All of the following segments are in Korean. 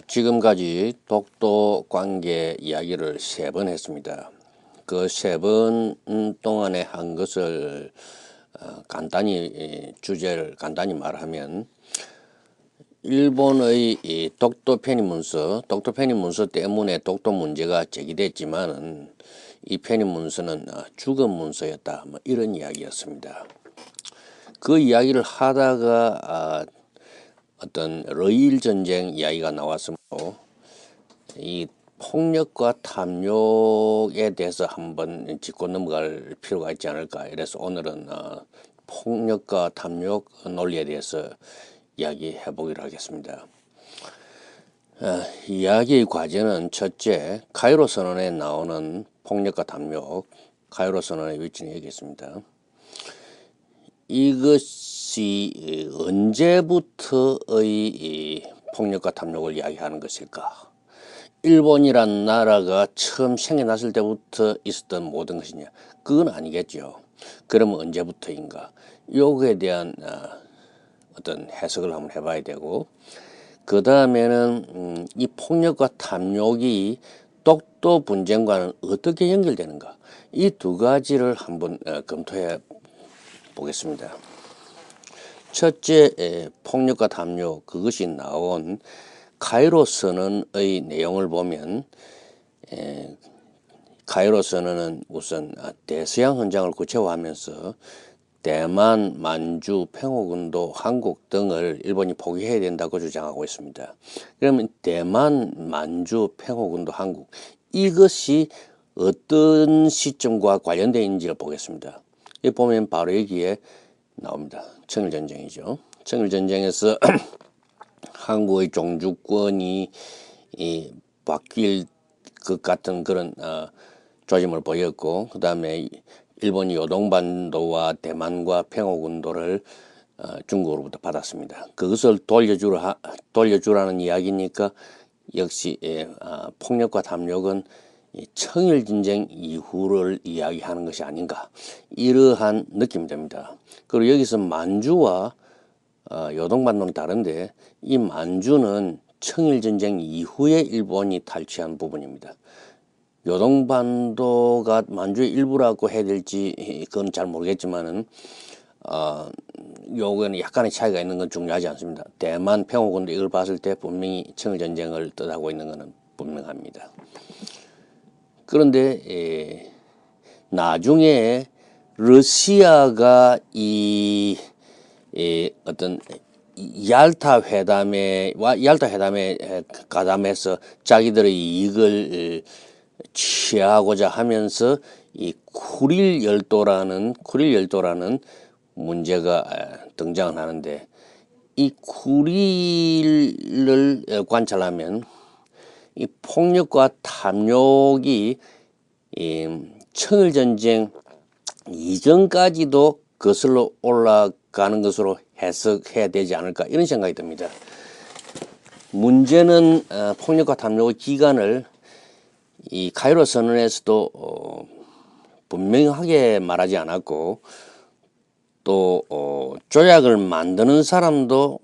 지금까지 독도 관계 이야기를 3번 했습니다. 그 3번 동안에 한 것을 주제를 간단히 말하면, 일본의 이 독도 편입 문서 때문에 독도 문제가 제기됐지만은 이 편입 문서는 죽은 문서였다, 뭐 이런 이야기였습니다. 그 이야기를 하다가 어떤 러일 전쟁 이야기가 나왔으므로 이 폭력과 탐욕에 대해서 한번 짚고 넘어갈 필요가 있지 않을까. 이래서 오늘은 폭력과 탐욕 논리에 대해서 이야기해 보기로 하겠습니다. 이야기의 과제는 첫째, 카이로 선언에 나오는 폭력과 탐욕, 카이로 선언의 위치는 여기 있습니다. 이것이 언제부터의 폭력과 탐욕을 이야기하는 것일까? 일본이란 나라가 처음 생겨났을 때부터 있었던 모든 것이냐? 그건 아니겠죠. 그러면 언제부터인가? 요거에 대한 어떤 해석을 한번 해봐야 되고, 그 다음에는 이 폭력과 탐욕이 독도 분쟁과는 어떻게 연결되는가? 이 두 가지를 한번 검토해 보겠습니다. 첫째, 폭력과 탐욕, 그것이 나온 카이로 선언의 내용을 보면, 카이로 선언은 우선 대서양 현장을 구체화하면서 대만, 만주, 평화군도, 한국 등을 일본이 포기해야 된다고 주장하고 있습니다. 그러면 대만, 만주, 평화군도, 한국, 이것이 어떤 시점과 관련되어 있는지를 보겠습니다. 여기 보면 바로 여기에 나옵니다. 청일전쟁이죠. 청일전쟁에서 한국의 종주권이 바뀔 것 같은 그런 조짐을 보였고, 그 다음에 일본이 요동반도와 대만과 평화군도를 중국으로부터 받았습니다. 그것을 돌려주라는 이야기니까 역시 폭력과 탐욕은 청일전쟁 이후를 이야기하는 것이 아닌가, 이러한 느낌이 듭니다. 그리고 여기서 만주와 요동반도는 다른데, 이 만주는 청일전쟁 이후에 일본이 탈취한 부분입니다. 요동반도가 만주의 일부라고 해야 될지 그건 잘 모르겠지만은 요거는 약간의 차이가 있는 건 중요하지 않습니다. 대만 평화군도 이걸 봤을 때 분명히 청일전쟁을 뜻하고 있는 것은 분명합니다. 그런데 나중에 러시아가 어떤 얄타 회담에 가담해서 자기들의 이익을 취하고자 하면서 이 쿠릴 열도라는 문제가 등장을 하는데, 이 쿠릴을 관찰하면 이 폭력과 탐욕이 청일전쟁 이전까지도 거슬러 올라가는 것으로 해석해야 되지 않을까, 이런 생각이 듭니다. 문제는 폭력과 탐욕의 기간을 이 카이로 선언에서도 분명하게 말하지 않았고, 또 조약을 만드는 사람도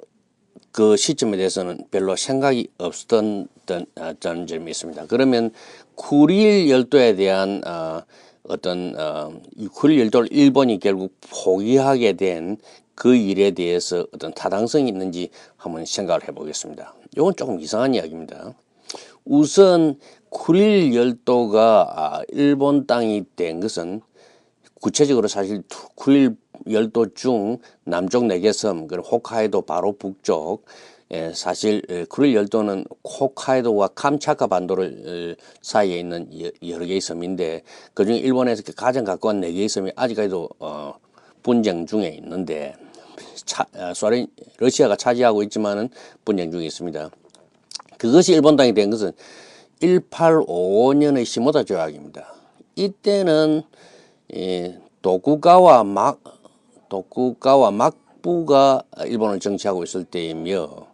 그 시점에 대해서는 별로 생각이 없었던 점이 있습니다. 그러면 쿠릴 열도에 대한 이 쿠릴 열도를 일본이 결국 포기하게 된 그 일에 대해서 어떤 타당성이 있는지 한번 생각을 해보겠습니다. 이건 조금 이상한 이야기입니다. 우선 쿠릴 열도가 일본 땅이 된 것은, 구체적으로 사실 쿠릴 열도 중 남쪽 4개 섬, 그리고 홋카이도 바로 북쪽, 사실 쿠릴 열도는 홋카이도와 캄차카 반도를 사이에 있는 여러 개의 섬인데, 그중에 일본에서 가장 가까운 4개의 섬이 아직까지도 분쟁 중에 있는데, 러시아가 차지하고 있지만은 분쟁 중에 있습니다. 그것이 일본 땅이 된 것은 1855년의 시모다 조약입니다. 이때는 도쿠가와 막부가 일본을 정치하고 있을 때이며,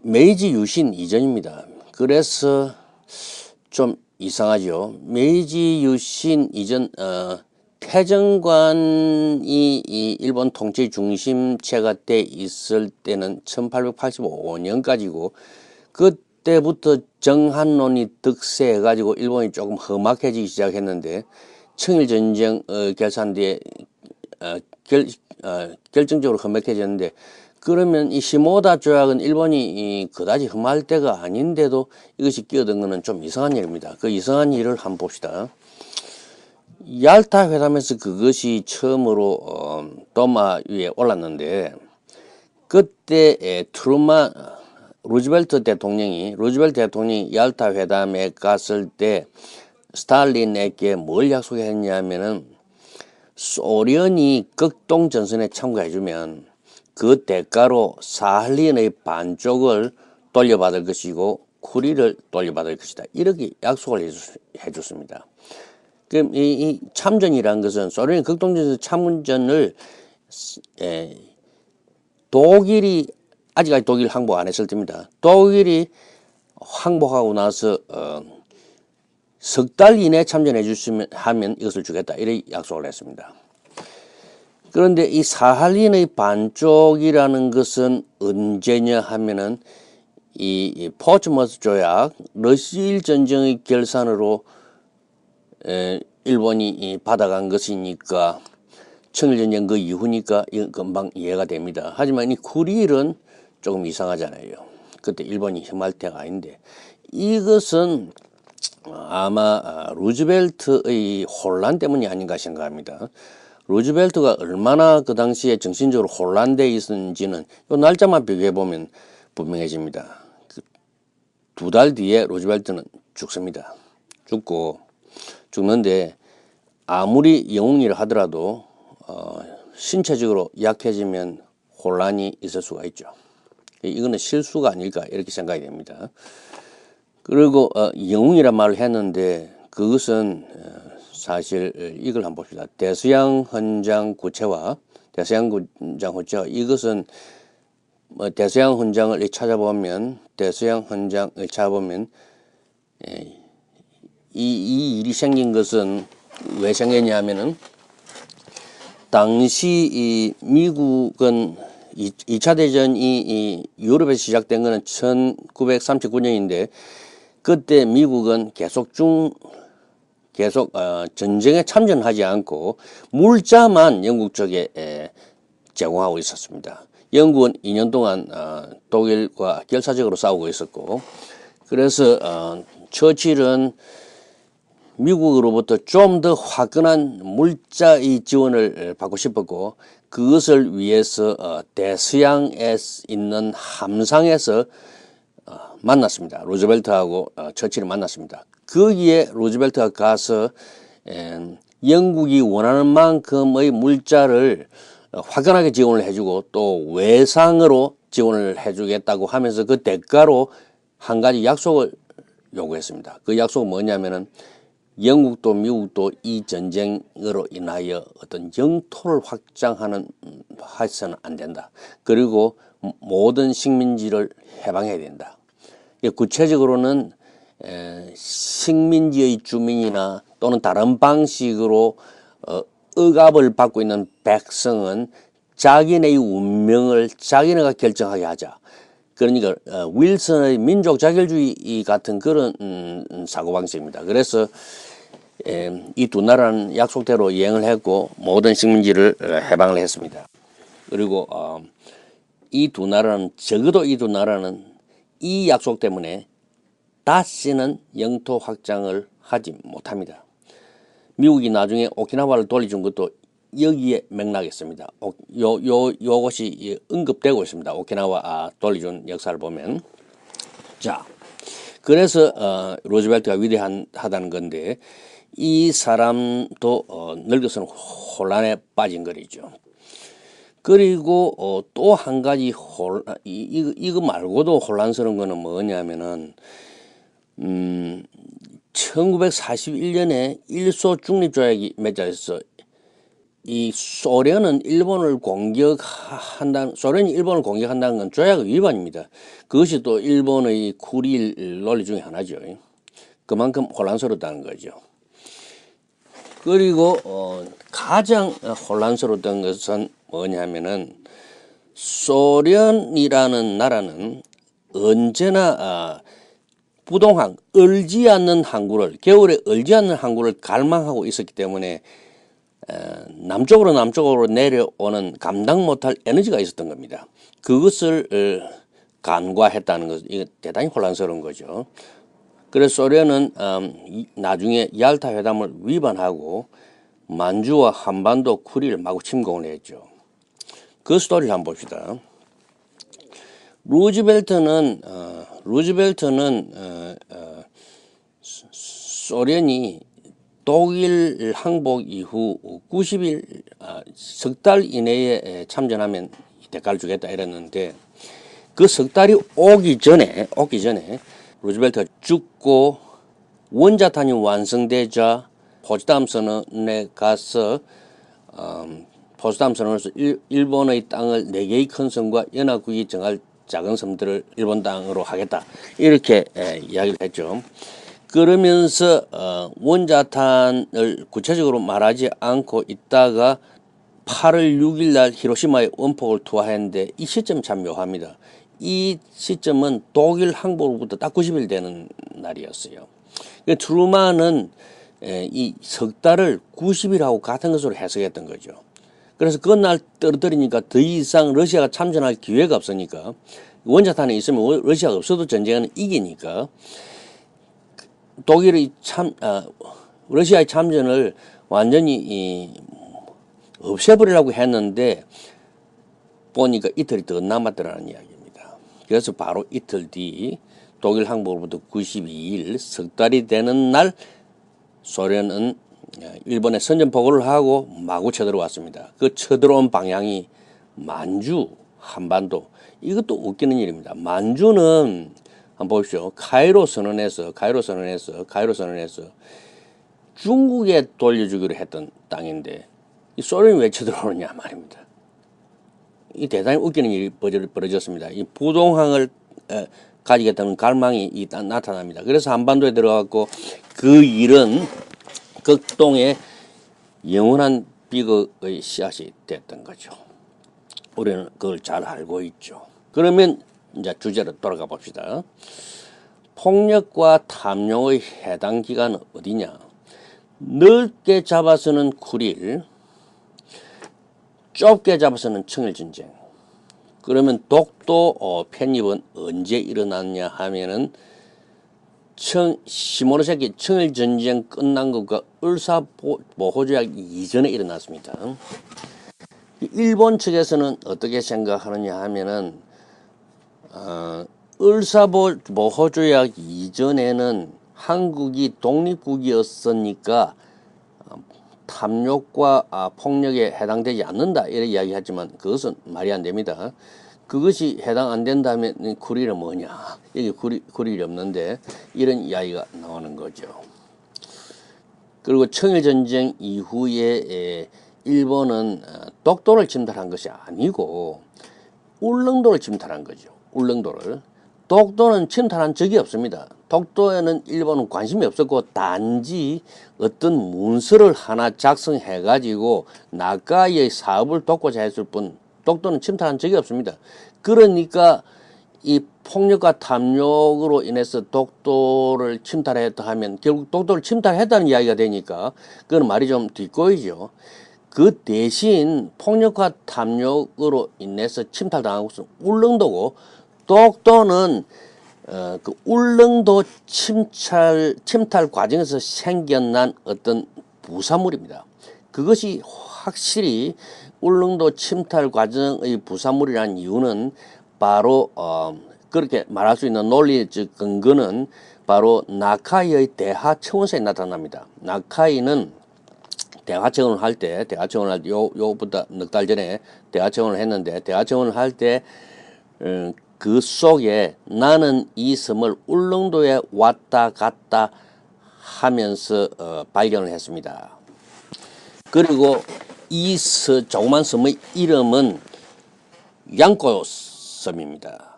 메이지 유신 이전입니다. 그래서 좀 이상하죠. 메이지 유신 이전 태정관이 이 일본 통치 중심체가 돼 있을 때는 1885년까지고 그때부터 정한론이 득세해가지고 일본이 조금 험악해지기 시작했는데 청일전쟁 결산 뒤에 결정적으로 험악해졌는데 그러면 이 시모다 조약은 일본이 그다지 험할 때가 아닌데도 이것이 끼어든 것은 좀 이상한 일입니다. 그 이상한 일을 한번 봅시다. 얄타 회담에서 그것이 처음으로 도마 위에 올랐는데 그때 트루만 루즈벨트 대통령이 얄타 회담에 갔을 때 스탈린에게 뭘 약속했냐면은 소련이 극동 전선에 참가해주면 그 대가로 사할린의 반쪽을 돌려받을 것이고 쿠리를 돌려받을 것이다. 이렇게 약속을 해줬습니다. 그럼 이 참전이라는 것은 소련이 극동전에서 참전을 독일이 아직까지 독일 항복 안 했을 때입니다. 독일이 항복하고 나서 석 달 이내 참전해 주시면 하면 이것을 주겠다 이렇게 약속을 했습니다. 그런데 이 사할린의 반쪽이라는 것은 언제냐 하면은 이 포츠머스 조약 러시일 전쟁의 결산으로 일본이 받아간 것이니까 청일전쟁 그 이후니까 금방 이해가 됩니다. 하지만 이 쿠릴은 조금 이상하잖아요. 그때 일본이 혐할 때가 아닌데 이것은 아마 루즈벨트의 혼란 때문이 아닌가 생각합니다. 루즈벨트가 얼마나 그 당시에 정신적으로 혼란되어 있었는지는 이 날짜만 비교해 보면 분명해집니다. 두 달 뒤에 루즈벨트는 죽습니다. 죽는데 아무리 영웅이라 하더라도 신체적으로 약해지면 혼란이 있을 수가 있죠. 이거는 실수가 아닐까 이렇게 생각이 됩니다. 그리고 영웅이란 말을 했는데 그것은 사실 이걸 한번 봅시다. 대서양 헌장 구체화 이것은 대서양 헌장을 찾아보면 이 일이 생긴 것은 왜 생겼냐면은 당시 이 미국은 2차 대전이 유럽에서 시작된 것은 1939년인데 그때 미국은 계속 전쟁에 참전하지 않고 물자만 영국 쪽에 제공하고 있었습니다. 영국은 2년 동안 독일과 결사적으로 싸우고 있었고 그래서 처칠은 미국으로부터 좀 더 화끈한 물자의 지원을 받고 싶었고 그것을 위해서 대서양에 있는 함상에서 만났습니다. 루즈벨트하고 처칠이 만났습니다. 거기에 루즈벨트가 가서 영국이 원하는 만큼의 물자를 화끈하게 지원을 해주고 또 외상으로 지원을 해주겠다고 하면서 그 대가로 한 가지 약속을 요구했습니다. 그 약속은 뭐냐면은 영국도 미국도 이 전쟁으로 인하여 어떤 영토를 해서는 안 된다. 그리고 모든 식민지를 해방해야 된다. 구체적으로는 식민지의 주민이나 또는 다른 방식으로 억압을 받고 있는 백성은 자기네의 운명을 자기네가 결정하게 하자. 그러니까 윌슨의 민족 자결주의 같은 그런 사고방식입니다. 그래서 이 두 나라는 약속대로 이행을 했고 모든 식민지를 해방을 했습니다. 그리고 적어도 이 두 나라는 이 약속 때문에 다시는 영토 확장을 하지 못합니다. 미국이 나중에 오키나와를 돌려준 것도 여기에 맥락있습니다. 요것이 언급되고 있습니다. 오키나와 돌려준 역사를 보면. 자, 그래서 루즈벨트가 위대하다는 건데 이 사람도 늙어서는 혼란에 빠진 거리죠. 그리고 또 한 가지 이거 말고도 혼란스러운 거는 뭐냐면은 1941년에 일소 중립조약이 맺어졌어. 이 소련이 일본을 공격한다는 건 조약 위반입니다. 그것이 또 일본의 쿠릴 논리 중에 하나죠. 그만큼 혼란스럽다는 거죠. 그리고 가장 혼란스러웠던 것은 뭐냐면은 소련이라는 나라는 언제나 부동항, 얼지 않는 항구를, 겨울에 얼지 않는 항구를 갈망하고 있었기 때문에 남쪽으로 내려오는 감당 못할 에너지가 있었던 겁니다. 그것을 간과했다는 것, 이거 대단히 혼란스러운 거죠. 그래서 소련은 나중에 ял타 회담을 위반하고 만주와 한반도 쿠리를 마구 침공을 했죠. 그 스토리를 한번 봅시다. 루즈벨트는 소련이 독일 항복 이후 90일 석 달 이내에 참전하면 대가를 주겠다 이랬는데 그 석 달이 오기 전에 루즈벨트가 죽고 원자탄이 완성되자 포츠담 선언에 가서 포츠담 선언에서 일본의 땅을 4개의 큰 섬과 연합국이 정할 작은 섬들을 일본 땅으로 하겠다 이렇게 이야기를 했죠. 그러면서 원자탄을 구체적으로 말하지 않고 있다가 8월 6일 날 히로시마에 원폭을 투하했는데 이 시점이 참 묘합니다. 이 시점은 독일 항복으로부터 딱 90일 되는 날이었어요. 트루만은 이 석 달을 90일하고 같은 것으로 해석했던 거죠. 그래서 그날 떨어뜨리니까 더 이상 러시아가 참전할 기회가 없으니까 원자탄이 있으면 러시아가 없어도 전쟁은 이기니까 독일의 러시아의 참전을 완전히 없애버리려고 했는데 보니까 이틀이 더 남았더라는 이야기입니다. 그래서 바로 이틀 뒤 독일 항복으로부터 92일 석 달이 되는 날 소련은 일본에 선전포고를 하고 마구 쳐들어왔습니다. 그 쳐들어온 방향이 만주, 한반도. 이것도 웃기는 일입니다. 만주는 한번 보십시오. 카이로 선언에서 중국에 돌려주기로 했던 땅인데 이 소련이 왜 쳐들어오느냐 말입니다. 이 대단히 웃기는 일이 벌어졌습니다. 이 부동항을 가지겠다는 갈망이 나타납니다. 그래서 한반도에 들어갔고 그 일은 극동의 영원한 비극의 씨앗이 됐던 거죠. 우리는 그걸 잘 알고 있죠. 그러면 이제 주제로 돌아가 봅시다. 폭력과 탐욕의 해당 기간은 어디냐? 넓게 잡아서는 9일, 좁게 잡아서는 청일전쟁. 그러면 독도 편입은 언제 일어났냐 하면은 시모노세키 청일전쟁 끝난 것과 을사보호조약 이전에 일어났습니다. 일본 측에서는 어떻게 생각하느냐 하면은 을사보호조약 이전에는 한국이 독립국이었으니까 탐욕과 폭력에 해당되지 않는다 이렇게 이야기하지만 그것은 말이 안 됩니다. 그것이 해당 안 된다면 구릴은 뭐냐? 여기 구릴이 없는데 이런 이야기가 나오는 거죠. 그리고 청일전쟁 이후에 일본은 독도를 침탈한 것이 아니고 울릉도를 침탈한 거죠. 울릉도를. 독도는 침탈한 적이 없습니다. 독도에는 일본은 관심이 없었고 단지 어떤 문서를 하나 작성해 가지고 나카이의 사업을 돕고자 했을 뿐 독도는 침탈한 적이 없습니다. 그러니까 이 폭력과 탐욕으로 인해서 독도를 침탈했다 하면 결국 독도를 침탈했다는 이야기가 되니까 그건 말이 좀 뒷꼬이죠. 그 대신 폭력과 탐욕으로 인해서 침탈당한 곳은 울릉도고 독도는 그 울릉도 침탈 과정에서 생겨난 어떤 부산물입니다. 그것이 확실히 울릉도 침탈 과정의 부산물이라는 이유는 바로 그렇게 말할 수 있는 논리적 근거는 바로 나카이의 대하청원서에 나타납니다. 나카이는 대하청원을 할 때 요보다 넉 달 전에 대하청원을 했는데 대하청원을 할 때 그 속에 나는 이 섬을 울릉도에 왔다 갔다 하면서 발견을 했습니다. 그리고 이 조그만 섬의 이름은 양꼬섬입니다.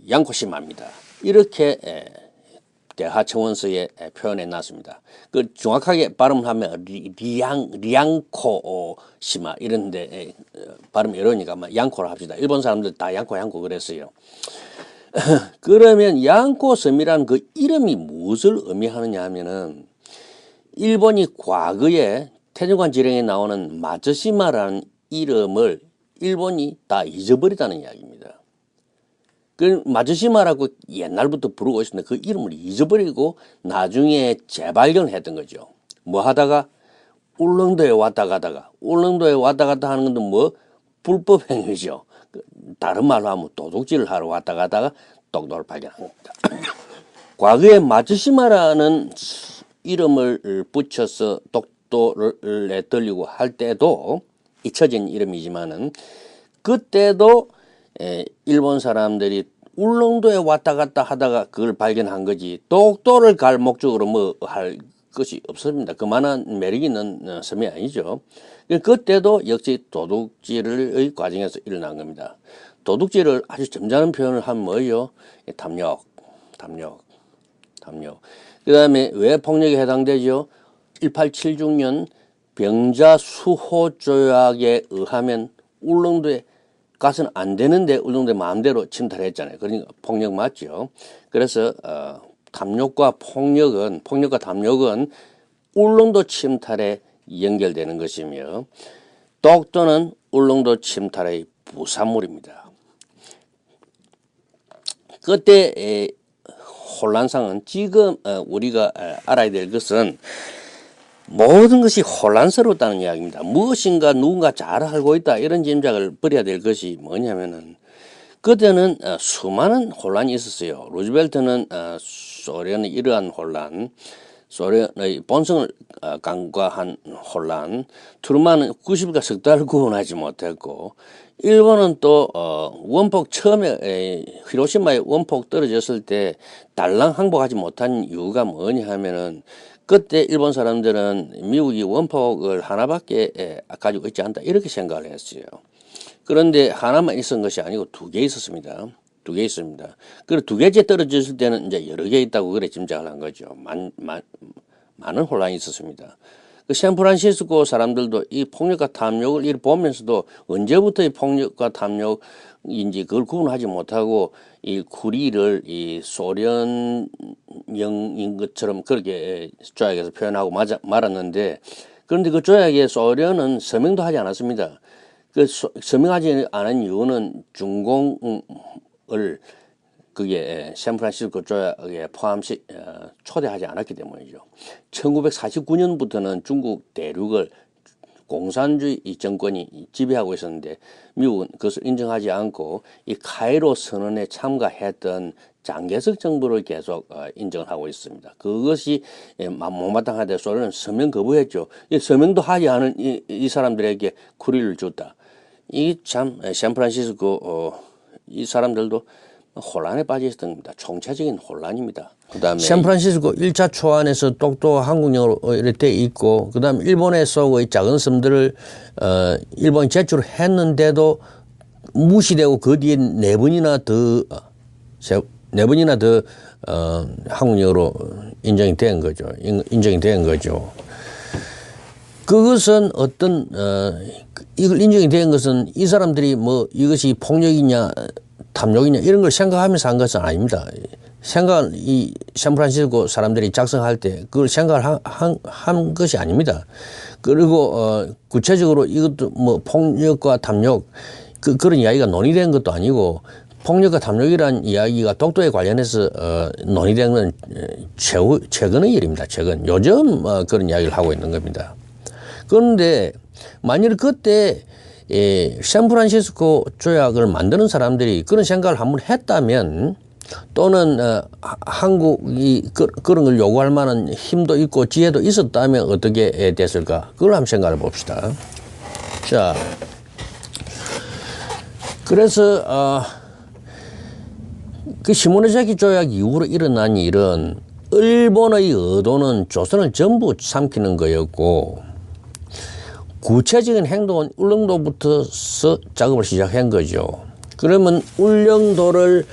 양꼬시마입니다. 이렇게 대하청원서에 표현해 놨습니다. 그 정확하게 발음하면 리앙코시마 이런데 발음이 어려우니까 양코로 합시다. 일본 사람들 다 양코 그랬어요. 그러면 양코섬이라는 그 이름이 무엇을 의미하느냐 하면은 일본이 과거에 태조관 지령에 나오는 마츠시마라는 이름을 일본이 다 잊어버리다는 이야기입니다. 그 마츠시마라고 옛날부터 부르고 있었는데 그 이름을 잊어버리고 나중에 재발견했던 거죠. 뭐 하다가 울릉도에 왔다 가다가 울릉도에 왔다 갔다 하는 것도 뭐 불법 행위죠. 다른 말로 하면 도둑질을 하러 왔다 가다가 독도를 발견한 겁니다. 과거에 마츠시마라는 이름을 붙여서 독도를 내돌리고 할 때도 잊혀진 이름이지만은 그때도 일본 사람들이 울릉도에 왔다 갔다 하다가 그걸 발견한 거지 독도를 갈 목적으로 뭐 할 것이 없습니다. 그만한 매력 있는 섬이 아니죠. 그때도 역시 도둑질의 과정에서 일어난 겁니다. 도둑질을 아주 점잖은 표현을 하면 뭐예요? 탐욕. 그 다음에 왜 폭력에 해당되죠? 1876년 병자 수호 조약에 의하면 울릉도에 가서는 안 되는데 울릉도에 마음대로 침탈했잖아요. 그러니까 폭력 맞죠. 그래서 폭력과 탐욕은 울릉도 침탈에 연결되는 것이며 독도는 울릉도 침탈의 부산물입니다. 그때 혼란상은 지금 우리가 알아야 될 것은 모든 것이 혼란스럽다는 이야기입니다. 무엇인가 누군가 잘 알고 있다 이런 짐작을 버려야 될 것이 뭐냐면은 그때는 수많은 혼란이 있었어요. 루즈벨트는 소련의 이러한 혼란, 소련의 본성을 간과한 혼란, 트루만은 90일간 석 달을 구원하지 못했고 일본은 또 원폭 처음에 히로시마에 원폭 떨어졌을 때 달랑 항복하지 못한 이유가 뭐냐 하면은 그때 일본 사람들은 미국이 원폭을 하나밖에 가지고 있지 않다 이렇게 생각을 했어요. 그런데 하나만 있었던 것이 아니고 두 개 있었습니다. 두 개 있습니다. 그리고 두 개째 떨어졌을 때는 이제 여러 개 있다고 그래 짐작을 한 거죠. 많은 혼란이 있었습니다. 그 샌프란시스코 사람들도 이 폭력과 탐욕을 이렇게 보면서도 언제부터 이 폭력과 탐욕인지 그걸 구분하지 못하고 이 쿠리를 이 소련령인 것처럼 그렇게 조약에서 표현하고 말았는데 그런데 그 조약에 소련은 서명도 하지 않았습니다. 그 서명하지 않은 이유는 중공을 그게 샌프란시스코 조약에 초대하지 않았기 때문이죠. 1949년부터는 중국 대륙을 공산주의 정권이 지배하고 있었는데 미국은 그것을 인정하지 않고 이 카이로 선언에 참가했던 장개석 정부를 계속 인정을 하고 있습니다. 그것이 못마땅하되 소련은 서명 거부했죠. 이 서명도 하지 않은 이 사람들에게 쿠리를 줬다. 이 참 샌프란시스코 이 사람들도 혼란에 빠져 있었던 겁니다. 총체적인 혼란입니다. 그다음에 샌프란시스코 1차 초안에서 독도 한국령으로 이렇게 있고 그다음에 일본에 쏘고 작은 섬들을 일본이 제출했는데도 무시되고 그 뒤에 네 번이나 더 한국령으로 인정이 된 거죠. 그것은 어떤 이걸 인정이 된 것은 이 사람들이 뭐 이것이 폭력이냐 탐욕이냐 이런 걸 생각하면서 한 것은 아닙니다. 이 샌프란시스코 사람들이 작성할 때 그걸 생각을 한 것이 아닙니다. 그리고 구체적으로 이것도 뭐 폭력과 탐욕 그런 이야기가 논의된 것도 아니고 폭력과 탐욕이라는 이야기가 독도에 관련해서 논의된 건 최근의 일입니다. 요즘 그런 이야기를 하고 있는 겁니다. 그런데 만일 그때 샌프란시스코 조약을 만드는 사람들이 그런 생각을 한번 했다면 또는 한국이 그런 걸 요구할 만한 힘도 있고 지혜도 있었다면 어떻게 됐을까? 그걸 한번 생각해 봅시다. 자, 그래서 그 시모노세키 조약 이후로 일어난 일은 일본의 의도는 조선을 전부 삼키는 거였고 구체적인 행동은 울릉도부터서 작업을 시작한 거죠. 그러면 울릉도를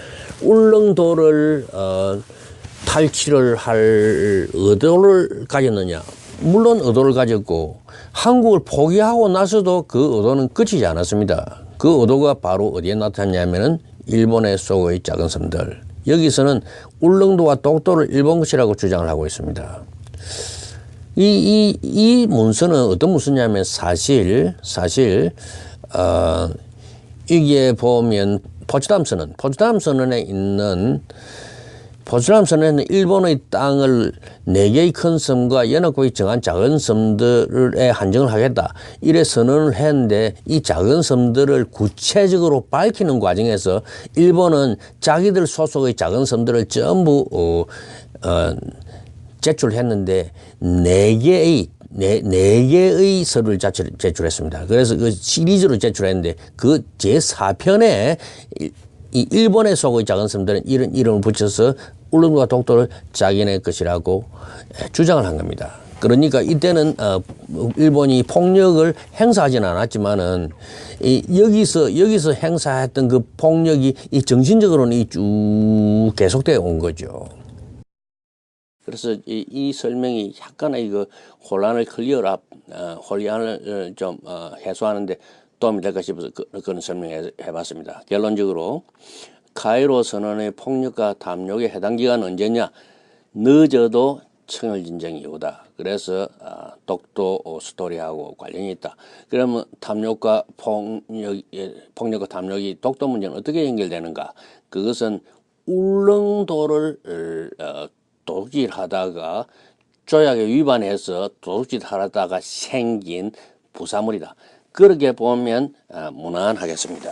탈취를 할 의도를 가졌느냐? 물론 의도를 가졌고 한국을 포기하고 나서도 그 의도는 끝이지 않았습니다. 그 의도가 바로 어디에 나타났냐면은 일본의 속의 작은 섬들. 여기서는 울릉도와 독도를 일본 것이라고 주장을 하고 있습니다. 이 문서는 어떤 문서냐면 사실 이게 보면 포츠담 선언에 있는 일본의 땅을 4개의 큰 섬과 연합국이 정한 작은 섬들에 한정을 하겠다. 이래 선언을 했는데 이 작은 섬들을 구체적으로 밝히는 과정에서 일본은 자기들 소속의 작은 섬들을 전부 제출했는데 4개의 서류를 제출했습니다. 그래서 그 시리즈로 제출했는데 그 제4편에 이 일본의 속의 작은 섬들은 이런 이름을 붙여서 울릉도와 독도를 자기네 것이라고 주장을 한 겁니다. 그러니까 이때는 일본이 폭력을 행사하지는 않았지만은 여기서 행사했던 그 폭력이 이 정신적으로는 쭉 계속되어 온 거죠. 그래서 이 설명이 약간의 그 혼란을 좀 해소하는데 도움이 될까 싶어서 그런 설명을 해봤습니다. 결론적으로 카이로 선언의 폭력과 탐욕에 해당 기간은 언제냐? 늦어도 청일전쟁 이후다. 그래서 독도 스토리하고 관련이 있다. 그러면 폭력과 탐욕이 독도 문제는 어떻게 연결되는가? 그것은 울릉도를 도둑질하다가 조약에 위반해서 도둑질하다가 생긴 부사물이다. 그렇게 보면 무난하겠습니다.